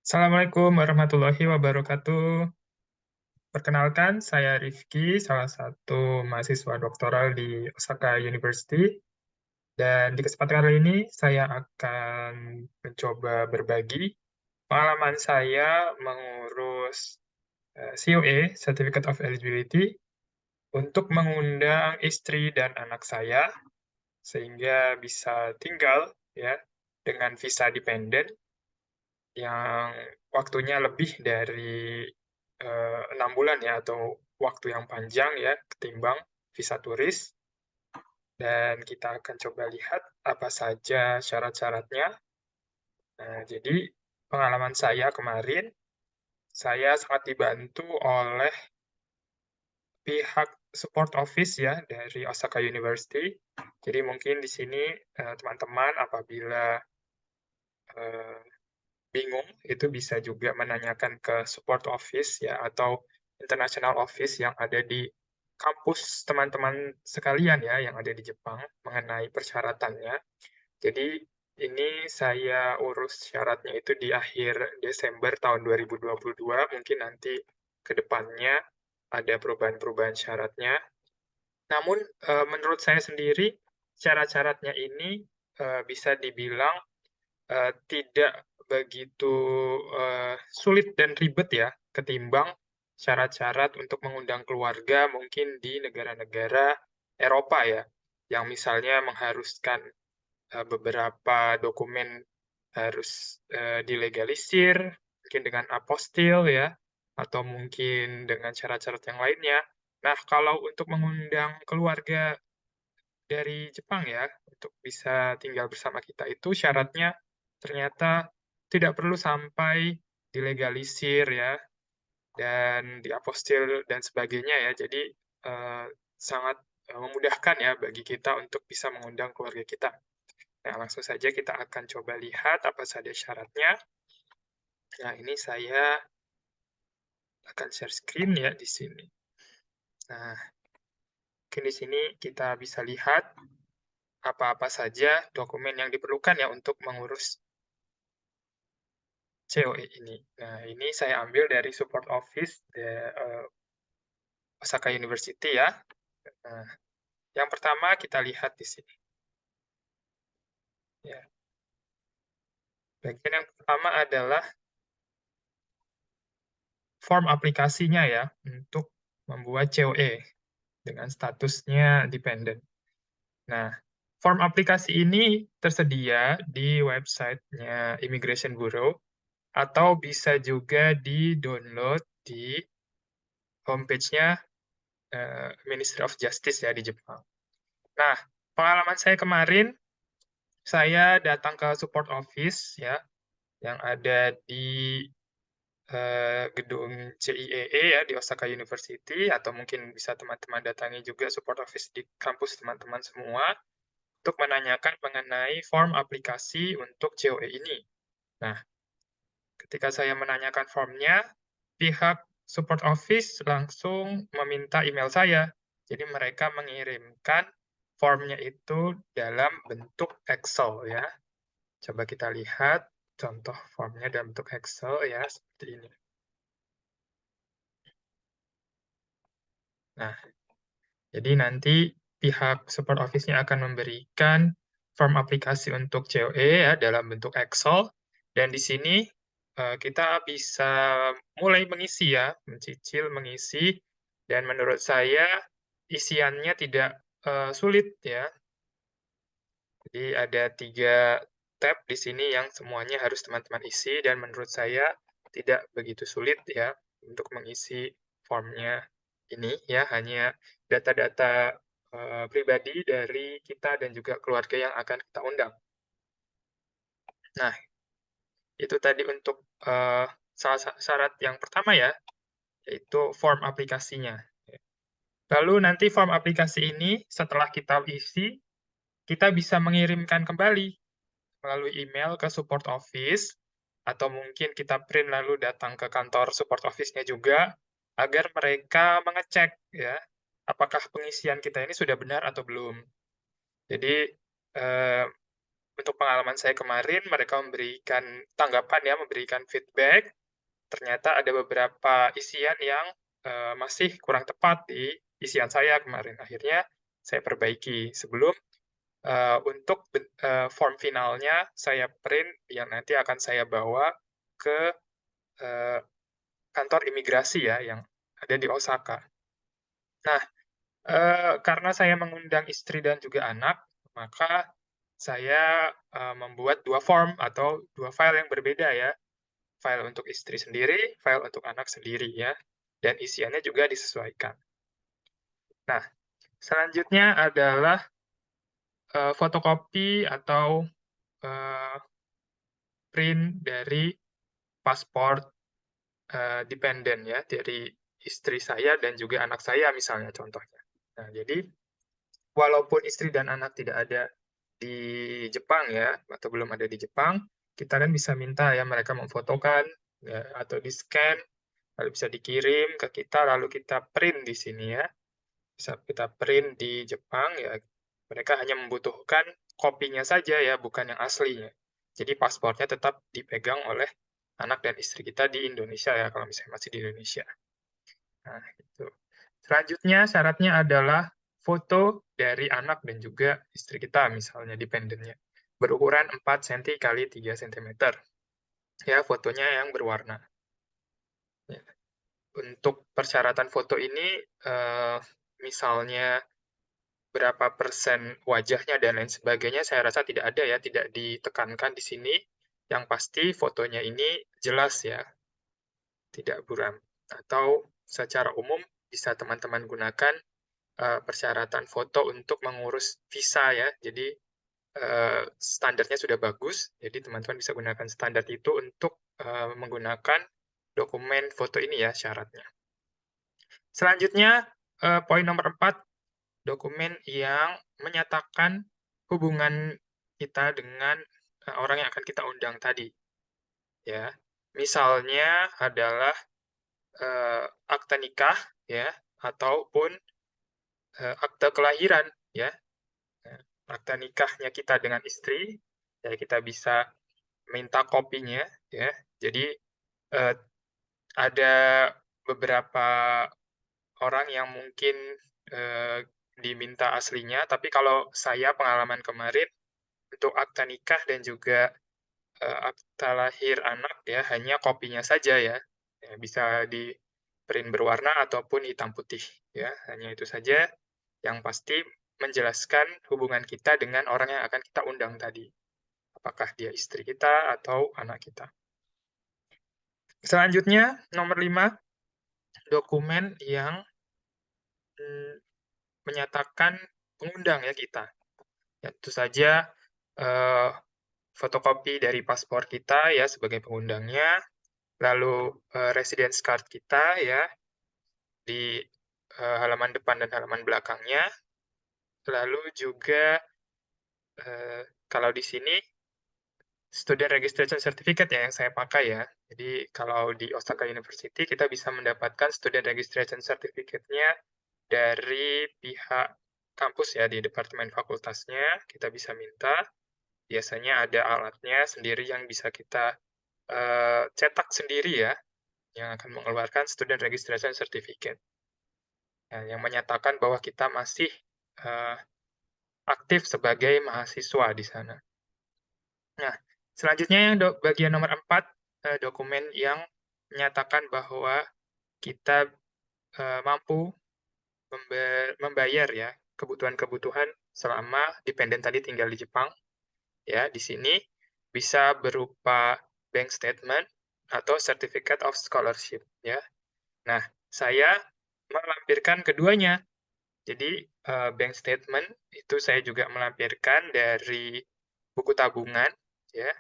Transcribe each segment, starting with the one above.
Assalamualaikum warahmatullahi wabarakatuh. Perkenalkan, saya Rifki, salah satu mahasiswa doktoral di Osaka University. Dan di kesempatan kali ini, saya akan mencoba berbagi pengalaman saya mengurus COE, Certificate of Eligibility, untuk mengundang istri dan anak saya, sehingga bisa tinggal ya dengan visa dependen yang waktunya lebih dari 6 bulan ya, atau waktu yang panjang ya, ketimbang visa turis. Dan kita akan coba lihat apa saja syarat-syaratnya. Nah, jadi pengalaman saya kemarin, saya sangat dibantu oleh pihak support office ya dari Osaka University. Jadi mungkin di sini teman-teman apabila eh, bingung, itu bisa juga menanyakan ke support office ya, atau international office yang ada di kampus teman-teman sekalian ya, yang ada di Jepang mengenai persyaratannya. Jadi ini saya urus syaratnya itu di akhir Desember tahun 2022, mungkin nanti ke depannya ada perubahan-perubahan syaratnya. Namun menurut saya sendiri, syarat-syaratnya ini bisa dibilang tidak begitu sulit dan ribet ya, ketimbang syarat-syarat untuk mengundang keluarga mungkin di negara-negara Eropa ya, yang misalnya mengharuskan beberapa dokumen harus dilegalisir, mungkin dengan apostil ya, atau mungkin dengan syarat-syarat yang lainnya. Nah, kalau untuk mengundang keluarga dari Jepang ya, untuk bisa tinggal bersama kita itu syaratnya ternyata tidak perlu sampai dilegalisir ya, dan diapostil dan sebagainya ya. Jadi sangat memudahkan ya bagi kita untuk bisa mengundang keluarga kita. Nah, langsung saja kita akan coba lihat apa saja syaratnya. Nah, ini saya akan share screen ya di sini. Nah, mungkin di sini kita bisa lihat apa-apa saja dokumen yang diperlukan ya untuk mengurus COE ini. Nah, ini saya ambil dari support office Osaka University ya. Nah, yang pertama kita lihat di sini. Ya. Bagian yang pertama adalah form aplikasinya ya, untuk membuat COE dengan statusnya dependent. Nah, form aplikasi ini tersedia di websitenya Immigration Bureau, atau bisa juga di-download di homepage-nya Ministry of Justice ya di Jepang. Nah, pengalaman saya kemarin, saya datang ke support office ya, yang ada di gedung CIEE ya di Osaka University, atau mungkin bisa teman-teman datangi juga support office di kampus teman-teman semua untuk menanyakan mengenai form aplikasi untuk COE ini. Nah, ketika saya menanyakan formnya, pihak support office langsung meminta email saya. Jadi mereka mengirimkan formnya itu dalam bentuk Excel ya. Coba kita lihat contoh formnya dalam bentuk Excel ya, seperti ini. Nah, jadi nanti pihak support office-nya akan memberikan form aplikasi untuk COE ya dalam bentuk Excel, dan di sini kita bisa mulai mengisi ya, mencicil mengisi, dan menurut saya isiannya tidak sulit ya. Jadi ada 3 tab di sini yang semuanya harus teman-teman isi, dan menurut saya tidak begitu sulit ya untuk mengisi formnya ini ya, hanya data-data pribadi dari kita dan juga keluarga yang akan kita undang. Nah, itu tadi untuk syarat yang pertama ya, yaitu form aplikasinya. Lalu nanti form aplikasi ini setelah kita isi, kita bisa mengirimkan kembali melalui email ke support office, atau mungkin kita print lalu datang ke kantor support office-nya juga, agar mereka mengecek ya, apakah pengisian kita ini sudah benar atau belum. Jadi untuk pengalaman saya kemarin, mereka memberikan tanggapan ya, memberikan feedback, ternyata ada beberapa isian yang, masih kurang tepat di isian saya kemarin. Akhirnya saya perbaiki sebelum, form finalnya saya print yang nanti akan saya bawa ke, eee, kantor imigrasi ya, yang ada di Osaka. Nah, karena saya mengundang istri dan juga anak, maka saya, membuat 2 form atau 2 file yang berbeda ya. File untuk istri sendiri, file untuk anak sendiri ya, dan isiannya juga disesuaikan. Nah, selanjutnya adalah, fotokopi atau, eee, print dari paspor, dependen ya, dari istri saya dan juga anak saya misalnya contohnya. Nah, jadi walaupun istri dan anak tidak ada di Jepang ya, atau belum ada di Jepang, kita kan bisa minta ya mereka memfotokan ya, atau di-scan, lalu bisa dikirim ke kita, lalu kita print di sini ya. Bisa kita print di Jepang ya, mereka hanya membutuhkan kopinya saja ya, bukan yang aslinya. Jadi paspornya tetap dipegang oleh anak dan istri kita di Indonesia ya, kalau misalnya masih di Indonesia. Nah, itu. Selanjutnya syaratnya adalah foto dari anak dan juga istri kita, misalnya dependennya, berukuran 4 cm kali 3 cm. Ya, fotonya yang berwarna. Ya. Untuk persyaratan foto ini, misalnya berapa persen wajahnya dan lain sebagainya, saya rasa tidak ada ya, tidak ditekankan di sini. Yang pasti fotonya ini jelas ya, tidak buram. Atau secara umum bisa teman-teman gunakan persyaratan foto untuk mengurus visa ya. Jadi, standarnya sudah bagus, jadi teman-teman bisa gunakan standar itu untuk, menggunakan dokumen foto ini ya syaratnya. Selanjutnya, poin nomor 4, dokumen yang menyatakan hubungan kita dengan, orang yang akan kita undang tadi, ya. Misalnya adalah, akta nikah ya, ataupun, akte kelahiran ya. Nah, akta nikahnya kita dengan istri, ya kita bisa minta kopinya ya. Jadi, eee, ada beberapa orang yang mungkin, diminta aslinya, tapi kalau saya pengalaman kemarin, untuk akta nikah dan juga, akta lahir anak ya, hanya kopinya saja ya. Ya bisa di-print berwarna ataupun hitam putih ya, hanya itu saja. Yang pasti menjelaskan hubungan kita dengan orang yang akan kita undang tadi. Apakah dia istri kita atau anak kita. Selanjutnya, nomor 5, dokumen yang, mmm, menyatakan pengundang ya kita. Ya tentu saja, eee, fotokopi dari paspor kita ya sebagai pengundangnya, lalu, residence card kita ya di, halaman depan dan halaman belakangnya, lalu juga, kalau di sini student registration certificate ya yang saya pakai ya. Jadi kalau di Osaka University kita bisa mendapatkan student registration certificate-nya dari pihak kampus ya, di departemen fakultasnya, kita bisa minta. Biasanya ada alatnya sendiri yang bisa kita, cetak sendiri ya, yang akan mengeluarkan student registration certificate. Nah, yang menyatakan bahwa kita masih, eee, aktif sebagai mahasiswa di sana. Nah, selanjutnya yang bagian nomor 4, dokumen yang menyatakan bahwa kita, mampu membayar ya, kebutuhan-kebutuhan selama dependen tadi tinggal di Jepang, ya. Di sini bisa berupa bank statement atau certificate of scholarship, ya. Nah, saya melampirkan keduanya. Jadi, bank statement itu saya juga melampirkan dari buku tabungan, ya.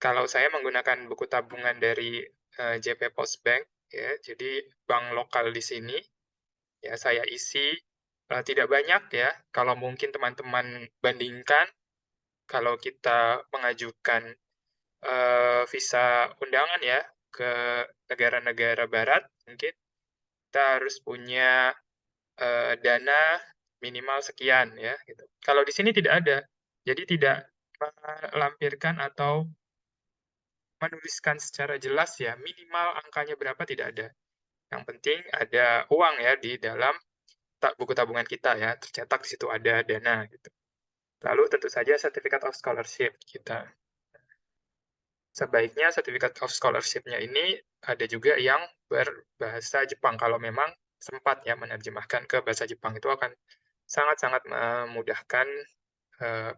Kalau saya menggunakan buku tabungan dari, JP Pos Bank, ya, jadi bank lokal di sini, ya saya isi, tidak banyak ya, kalau mungkin teman-teman bandingkan, kalau kita mengajukan, visa undangan ya, ke negara-negara barat, mungkin kita harus punya, dana minimal sekian ya, gitu. Kalau di sini tidak ada. Jadi tidak melampirkan atau menuliskan secara jelas ya, minimal angkanya berapa tidak ada. Yang penting ada uang ya di dalam buku tabungan kita ya, tercetak di situ ada dana gitu. Lalu tentu saja Certificate of Scholarship kita. Sebaiknya Certificate of Scholarship-nya ini ada juga yang berbahasa Jepang. Kalau memang sempat ya menerjemahkan ke bahasa Jepang, itu akan sangat-sangat memudahkan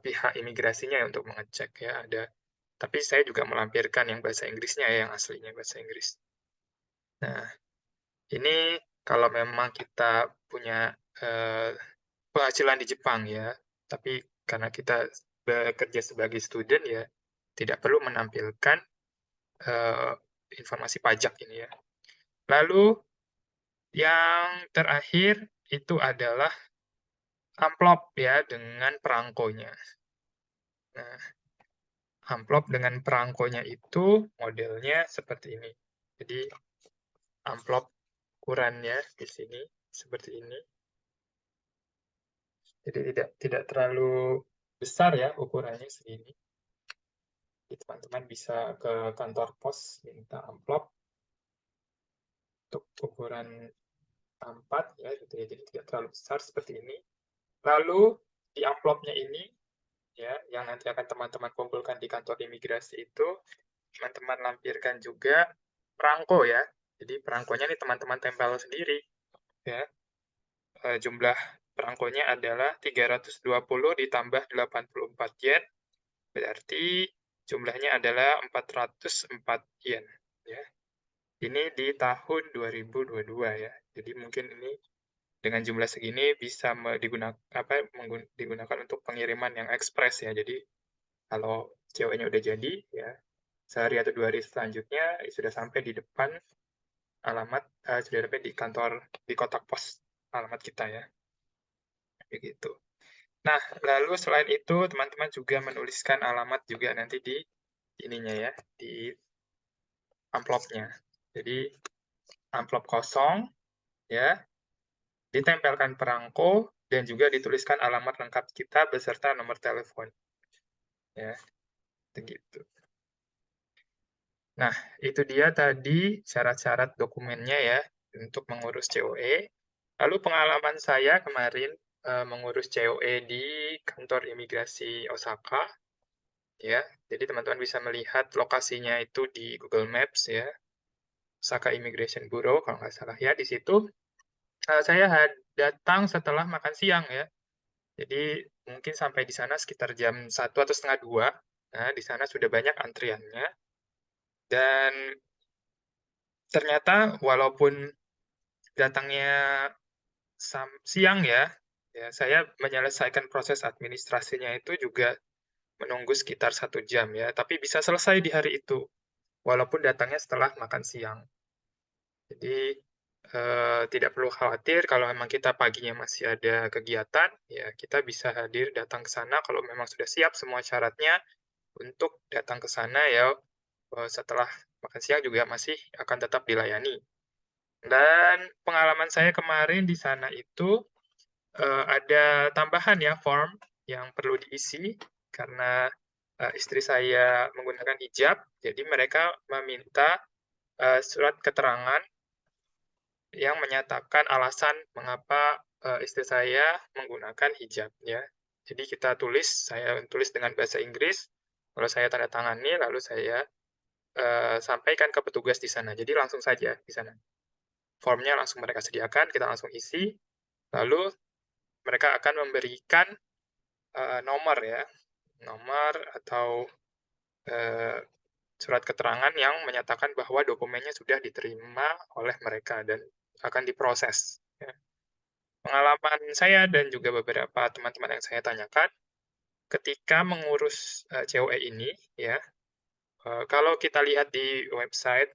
pihak imigrasinya ya untuk mengecek ya ada. Tapi saya juga melampirkan yang bahasa Inggrisnya ya, yang aslinya bahasa Inggris. Nah, ini kalau memang kita punya penghasilan di Jepang ya, tapi karena kita bekerja sebagai student ya, tidak perlu menampilkan uh, informasi pajak ini ya. Lalu yang terakhir itu adalah amplop ya dengan perangkonya. Nah, amplop dengan perangkonya itu modelnya seperti ini. Jadi amplop ukurannya di sini seperti ini. Jadi tidak terlalu besar ya ukurannya segini. Teman-teman bisa ke kantor pos minta amplop untuk ukuran A4 ya gitu ya. Jadi tidak terlalu besar seperti ini. Lalu di amplopnya ini ya yang nanti akan teman-teman kumpulkan di kantor imigrasi itu teman-teman lampirkan juga perangko ya. Jadi perangkonya ini teman-teman tempel sendiri ya. Jumlah perangkonya adalah 320 ditambah 84 yen, berarti jumlahnya adalah 404 yen ya. Ini di tahun 2022 ya. Jadi mungkin ini dengan jumlah segini bisa digunakan untuk pengiriman yang ekspres ya. Jadi kalau ceweknya udah jadi ya, sehari atau 2 hari selanjutnya sudah sampai di depan alamat, sudah sampai di kantor, di kotak pos alamat kita ya. Begitu. Nah, lalu selain itu teman-teman juga menuliskan alamat juga nanti di ininya ya, di amplopnya. Jadi amplop kosong ya, ditempelkan perangko dan juga dituliskan alamat lengkap kita beserta nomor telepon. Ya, begitu. Nah, itu dia tadi syarat-syarat dokumennya ya untuk mengurus COE. Lalu pengalaman saya kemarin mengurus COE di kantor imigrasi Osaka ya. Jadi teman-teman bisa melihat lokasinya itu di Google Maps ya. Osaka Immigration Bureau kalau nggak salah ya. Di situ saya datang setelah makan siang ya. Jadi mungkin sampai di sana sekitar jam 1 atau setengah 2. Nah, di sana sudah banyak antriannya. Dan ternyata walaupun datangnya siang ya, saya menyelesaikan proses administrasinya itu juga menunggu sekitar 1 jam ya, tapi bisa selesai di hari itu, walaupun datangnya setelah makan siang. Jadi tidak perlu khawatir kalau memang kita paginya masih ada kegiatan, ya kita bisa hadir datang ke sana kalau memang sudah siap semua syaratnya untuk datang ke sana ya setelah makan siang juga masih akan tetap dilayani. Dan pengalaman saya kemarin di sana itu ada tambahan ya form yang perlu diisi karena istri saya menggunakan hijab, jadi mereka meminta surat keterangan yang menyatakan alasan mengapa istri saya menggunakan hijab ya. Jadi saya tulis dengan bahasa Inggris, lalu saya tanda tangani, lalu saya sampaikan ke petugas di sana. Jadi langsung saja di sana. Formnya langsung mereka sediakan, kita langsung isi, lalu mereka akan memberikan nomor ya, nomor atau surat keterangan yang menyatakan bahwa dokumennya sudah diterima oleh mereka dan akan diproses. Ya. Pengalaman saya dan juga beberapa teman-teman yang saya tanyakan, ketika mengurus COE ini, ya, kalau kita lihat di website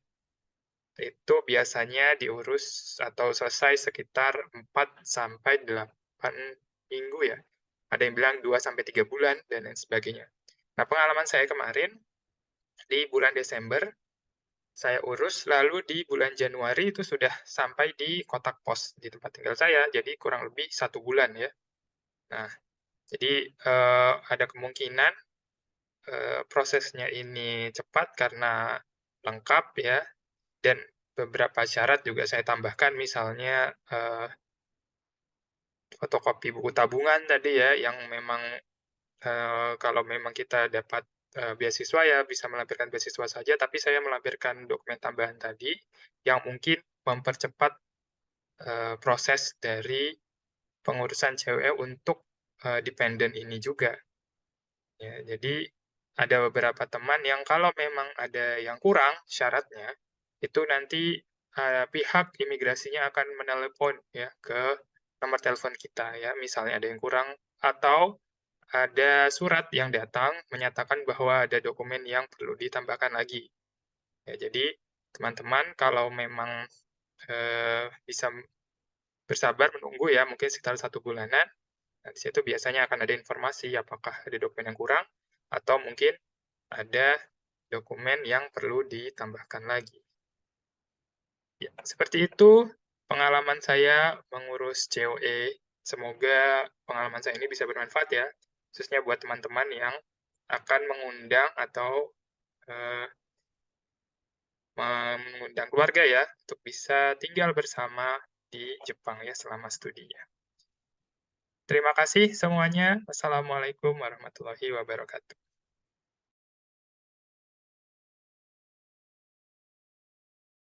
itu biasanya diurus atau selesai sekitar 4 sampai 8 minggu ya. Ada yang bilang 2 sampai 3 bulan dan lain sebagainya. Nah, pengalaman saya kemarin di bulan Desember saya urus, lalu di bulan Januari itu sudah sampai di kotak pos di tempat tinggal saya, jadi kurang lebih 1 bulan ya. Nah, jadi ada kemungkinan prosesnya ini cepat karena lengkap ya, dan beberapa syarat juga saya tambahkan misalnya, fotokopi buku tabungan tadi ya, yang memang, kalau memang kita dapat, beasiswa ya bisa melampirkan beasiswa saja, tapi saya melampirkan dokumen tambahan tadi, yang mungkin mempercepat, proses dari pengurusan COE untuk, dependen ini juga. Ya, jadi ada beberapa teman yang kalau memang ada yang kurang syaratnya, itu nanti, pihak imigrasinya akan menelepon ya ke nomor telepon kita ya, misalnya ada yang kurang atau ada surat yang datang menyatakan bahwa ada dokumen yang perlu ditambahkan lagi. Ya, jadi teman-teman kalau memang, bisa bersabar menunggu ya, mungkin sekitar 1 bulanan. Nah, di situ biasanya akan ada informasi apakah ada dokumen yang kurang atau mungkin ada dokumen yang perlu ditambahkan lagi. Ya, seperti itu pengalaman saya mengurus COE. Semoga pengalaman saya ini bisa bermanfaat ya, khususnya buat teman-teman yang akan mengundang atau eh, mengundang keluarga ya untuk bisa tinggal bersama di Jepang ya selama studinya. Terima kasih semuanya. Wassalamualaikum warahmatullahi wabarakatuh.